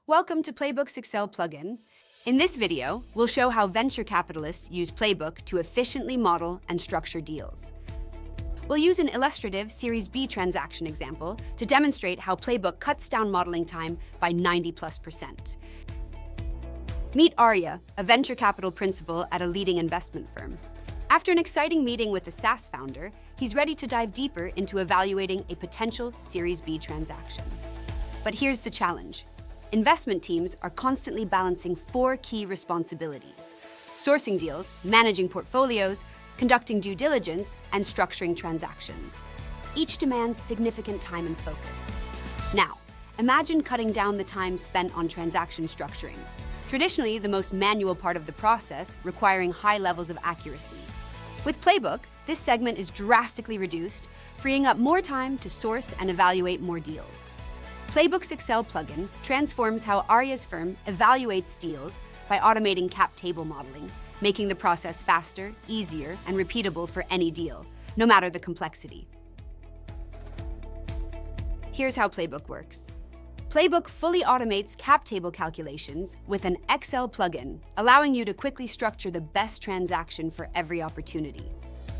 Welcome to Playbook's Excel plugin. In this video, we'll show how venture capitalists use Playbook to efficiently model and structure deals. We'll use an illustrative Series B transaction example to demonstrate how Playbook cuts down modeling time by 90+%. Meet Arya, a venture capital principal at a leading investment firm. After an exciting meeting with the SaaS founder, he's ready to dive deeper into evaluating a potential Series B transaction. But here's the challenge. Investment teams are constantly balancing 4 key responsibilities: sourcing deals, managing portfolios, conducting due diligence, and structuring transactions. Each demands significant time and focus. Now, imagine cutting down the time spent on transaction structuring, traditionally the most manual part of the process, requiring high levels of accuracy. With Playbook, this segment is drastically reduced, freeing up more time to source and evaluate more deals. Playbook's Excel plugin transforms how Arya's firm evaluates deals by automating cap table modeling, making the process faster, easier, and repeatable for any deal, no matter the complexity. Here's how Playbook works. Playbook fully automates cap table calculations with an Excel plugin, allowing you to quickly structure the best transaction for every opportunity.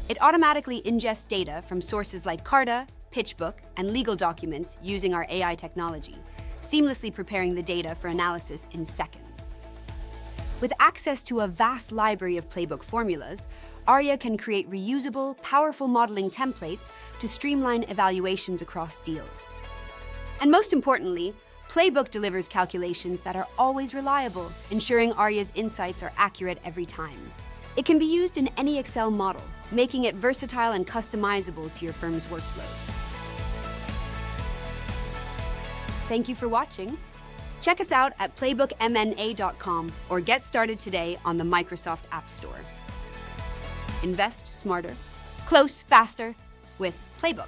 It automatically ingests data from sources like Carta, PitchBook, and legal documents using our AI technology, seamlessly preparing the data for analysis in seconds. With access to a vast library of Playbook formulas, Arya can create reusable, powerful modeling templates to streamline evaluations across deals. And most importantly, Playbook delivers calculations that are always reliable, ensuring Arya's insights are accurate every time. It can be used in any Excel model, making it versatile and customizable to your firm's workflows. Thank you for watching. Check us out at playbookmna.com or get started today on the Microsoft App Store. Invest smarter, close faster with Playbook.